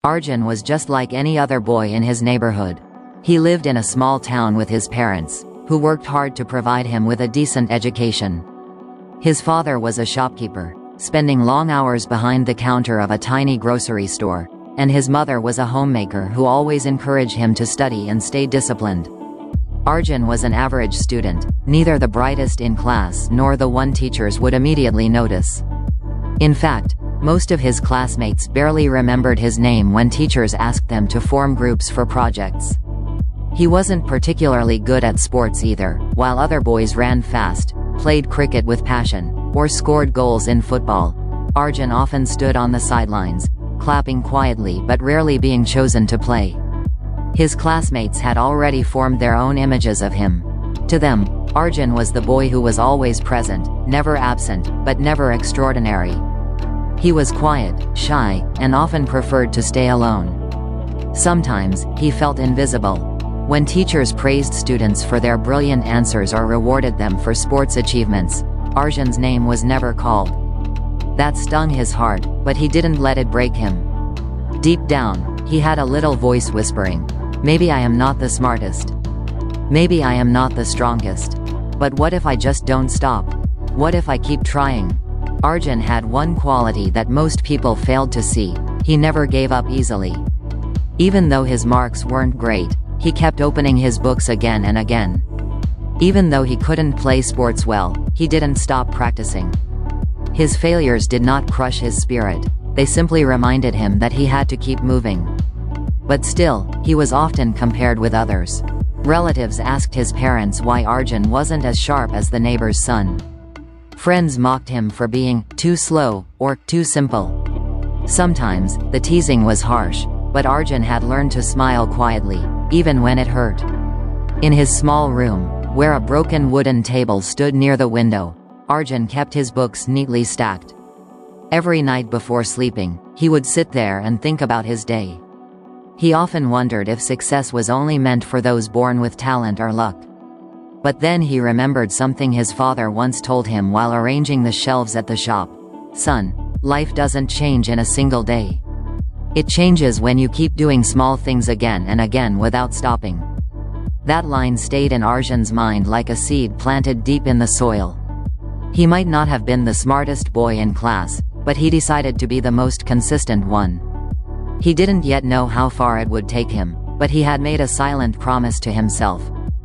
Arjun was just like any other boy in his neighborhood. He lived in a small town with his parents, who worked hard to provide him with a decent education. His father was a shopkeeper, spending long hours behind the counter of a tiny grocery store, and his mother was a homemaker who always encouraged him to study and stay disciplined. Arjun was an average student, neither the brightest in class nor the one teachers would immediately notice. In fact, most of his classmates barely remembered his name when teachers asked them to form groups for projects. He wasn't particularly good at sports either. While other boys ran fast, played cricket with passion, or scored goals in football, Arjun often stood on the sidelines, clapping quietly but rarely being chosen to play. His classmates had already formed their own images of him. To them, Arjun was the boy who was always present, never absent, but never extraordinary. He was quiet, shy, and often preferred to stay alone. Sometimes, he felt invisible. When teachers praised students for their brilliant answers or rewarded them for sports achievements, Arjun's name was never called. That stung his heart, but he didn't let it break him. Deep down, he had a little voice whispering, "Maybe I am not the smartest. Maybe I am not the strongest. But what if I just don't stop? What if I keep trying?" Arjun had one quality that most people failed to see: he never gave up easily. Even though his marks weren't great, he kept opening his books again and again. Even though he couldn't play sports well, he didn't stop practicing. His failures did not crush his spirit, they simply reminded him that he had to keep moving. But still, he was often compared with others. Relatives asked his parents why Arjun wasn't as sharp as the neighbor's son. Friends mocked him for being too slow or too simple. Sometimes, the teasing was harsh, but Arjun had learned to smile quietly, even when it hurt. In his small room, where a broken wooden table stood near the window, Arjun kept his books neatly stacked. Every night before sleeping, he would sit there and think about his day. He often wondered if success was only meant for those born with talent or luck. But then he remembered something his father once told him while arranging the shelves at the shop. "Son, life doesn't change in a single day. It changes when you keep doing small things again and again without stopping." That line stayed in Arjun's mind like a seed planted deep in the soil. He might not have been the smartest boy in class, but he decided to be the most consistent one. He didn't yet know how far it would take him, but he had made a silent promise to himself.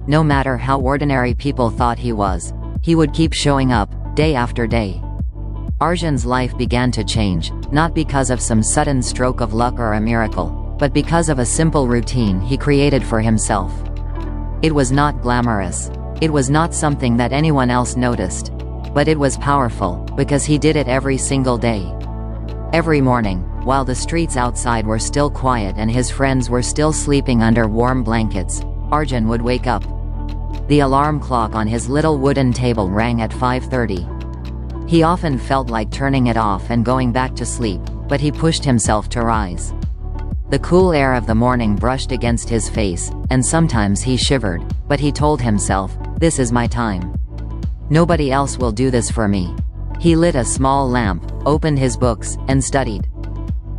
No matter how ordinary people thought he was, he would keep showing up, day after day. Arjun's life began to change, not because of some sudden stroke of luck or a miracle, but because of a simple routine he created for himself. It was not glamorous. It was not something that anyone else noticed. But it was powerful, because he did it every single day. Every morning, while the streets outside were still quiet and his friends were still sleeping under warm blankets, Arjun would wake up. The alarm clock on his little wooden table rang at 5:30. He often felt like turning it off and going back to sleep, but he pushed himself to rise. The cool air of the morning brushed against his face, and sometimes he shivered, but he told himself, "This is my time. Nobody else will do this for me." He lit a small lamp, opened his books, and studied.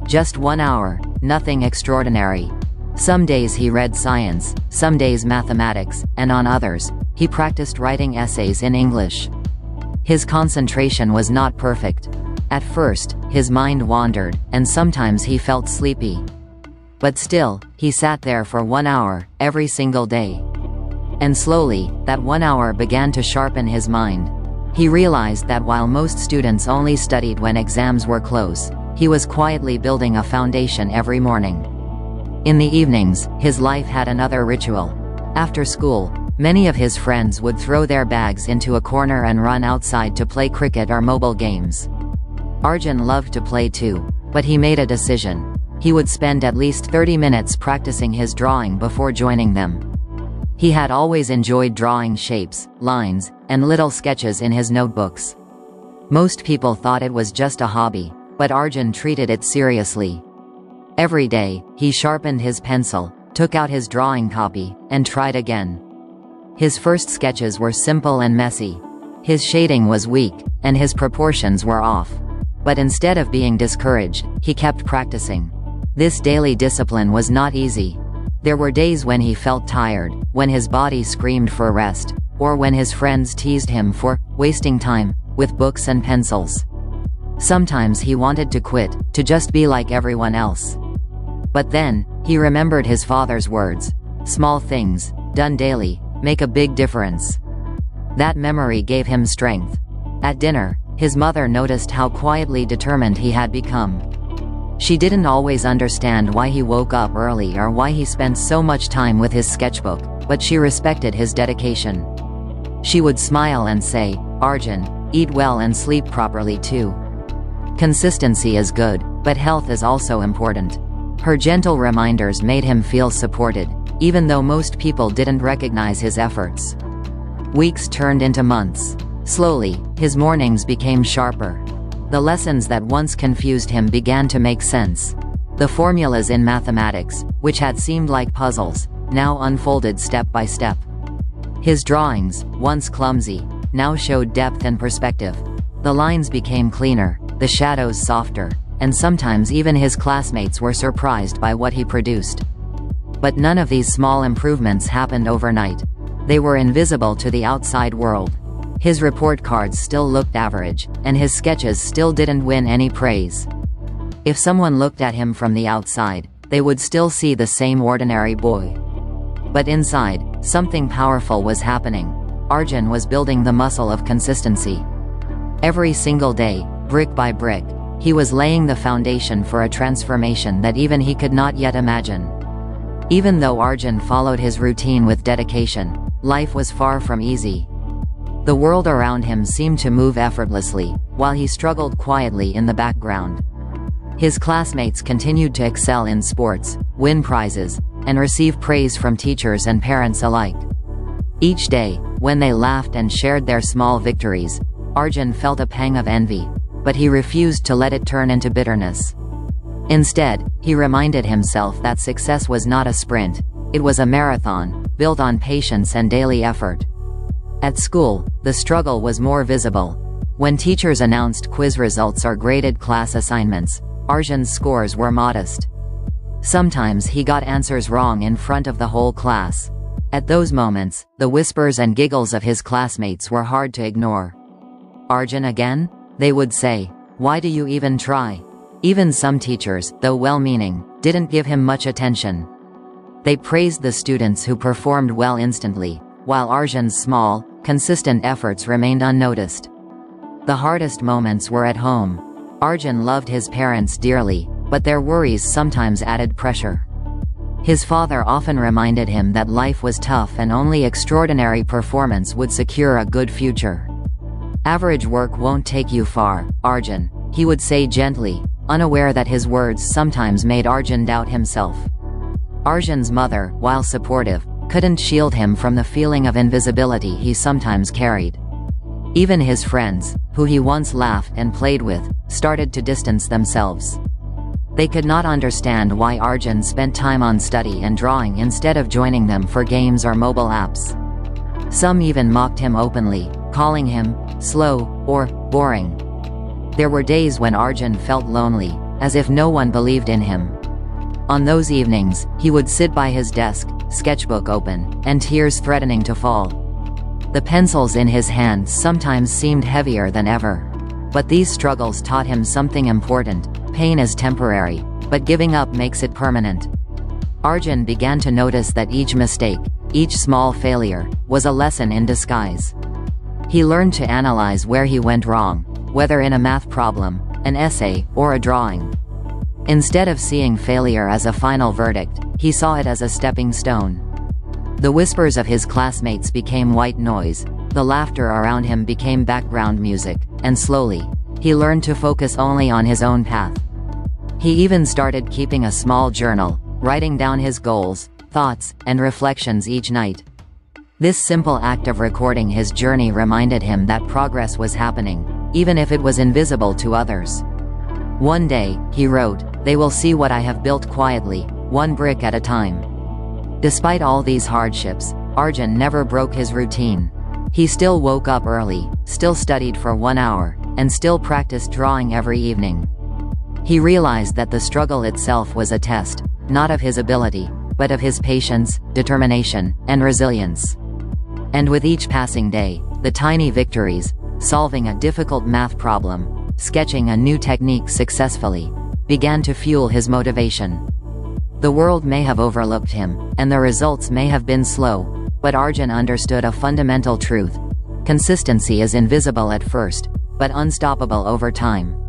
Just 1 hour, nothing extraordinary. Some days he read science, some days mathematics, and on others, he practiced writing essays in English. His concentration was not perfect. At first, his mind wandered, and sometimes he felt sleepy. But still, he sat there for 1 hour, every single day. And slowly, that 1 hour began to sharpen his mind. He realized that while most students only studied when exams were close, he was quietly building a foundation every morning. In the evenings, his life had another ritual. After school, many of his friends would throw their bags into a corner and run outside to play cricket or mobile games. Arjun loved to play too, but he made a decision. He would spend at least 30 minutes practicing his drawing before joining them. He had always enjoyed drawing shapes, lines, and little sketches in his notebooks. Most people thought it was just a hobby, but Arjun treated it seriously. Every day, he sharpened his pencil, took out his drawing copy, and tried again. His first sketches were simple and messy. His shading was weak, and his proportions were off. But instead of being discouraged, he kept practicing. This daily discipline was not easy. There were days when he felt tired, when his body screamed for rest, or when his friends teased him for wasting time with books and pencils. Sometimes he wanted to quit, to just be like everyone else. But then, he remembered his father's words, "Small things, done daily, make a big difference." That memory gave him strength. At dinner, his mother noticed how quietly determined he had become. She didn't always understand why he woke up early or why he spent so much time with his sketchbook, but she respected his dedication. She would smile and say, "Arjun, eat well and sleep properly too. Consistency is good, but health is also important." Her gentle reminders made him feel supported, even though most people didn't recognize his efforts. Weeks turned into months. Slowly, his mornings became sharper. The lessons that once confused him began to make sense. The formulas in mathematics, which had seemed like puzzles, now unfolded step by step. His drawings, once clumsy, now showed depth and perspective. The lines became cleaner, the shadows softer, and sometimes even his classmates were surprised by what he produced. But none of these small improvements happened overnight. They were invisible to the outside world. His report cards still looked average, and his sketches still didn't win any praise. If someone looked at him from the outside, they would still see the same ordinary boy. But inside, something powerful was happening. Arjun was building the muscle of consistency. Every single day, brick by brick, he was laying the foundation for a transformation that even he could not yet imagine. Even though Arjun followed his routine with dedication, life was far from easy. The world around him seemed to move effortlessly, while he struggled quietly in the background. His classmates continued to excel in sports, win prizes, and receive praise from teachers and parents alike. Each day, when they laughed and shared their small victories, Arjun felt a pang of envy, but he refused to let it turn into bitterness. Instead, he reminded himself that success was not a sprint, it was a marathon, built on patience and daily effort. At school, the struggle was more visible. When teachers announced quiz results or graded class assignments, Arjun's scores were modest. Sometimes he got answers wrong in front of the whole class. At those moments, the whispers and giggles of his classmates were hard to ignore. "Arjun again?" they would say. "Why do you even try?" Even some teachers, though well-meaning, didn't give him much attention. They praised the students who performed well instantly, while Arjun's small, consistent efforts remained unnoticed. The hardest moments were at home. Arjun loved his parents dearly, but their worries sometimes added pressure. His father often reminded him that life was tough and only extraordinary performance would secure a good future. "Average work won't take you far, Arjun," he would say gently, unaware that his words sometimes made Arjun doubt himself. Arjun's mother, while supportive, couldn't shield him from the feeling of invisibility he sometimes carried. Even his friends, who he once laughed and played with, started to distance themselves. They could not understand why Arjun spent time on study and drawing instead of joining them for games or mobile apps. Some even mocked him openly, calling him slow or boring. There were days when Arjun felt lonely, as if no one believed in him. On those evenings, he would sit by his desk, sketchbook open, and tears threatening to fall. The pencils in his hands sometimes seemed heavier than ever. But these struggles taught him something important: pain is temporary, but giving up makes it permanent. Arjun began to notice that each mistake, each small failure, was a lesson in disguise. He learned to analyze where he went wrong, whether in a math problem, an essay, or a drawing. Instead of seeing failure as a final verdict, he saw it as a stepping stone. The whispers of his classmates became white noise, the laughter around him became background music, and slowly, he learned to focus only on his own path. He even started keeping a small journal, writing down his goals, thoughts, and reflections each night. This simple act of recording his journey reminded him that progress was happening, even if it was invisible to others. One day, he wrote, "They will see what I have built quietly, one brick at a time." Despite all these hardships, Arjun never broke his routine. He still woke up early, still studied for 1 hour, and still practiced drawing every evening. He realized that the struggle itself was a test, not of his ability, but of his patience, determination, and resilience. And with each passing day, the tiny victories, solving a difficult math problem, sketching a new technique successfully, began to fuel his motivation. The world may have overlooked him, and the results may have been slow, but Arjun understood a fundamental truth. Consistency is invisible at first, but unstoppable over time.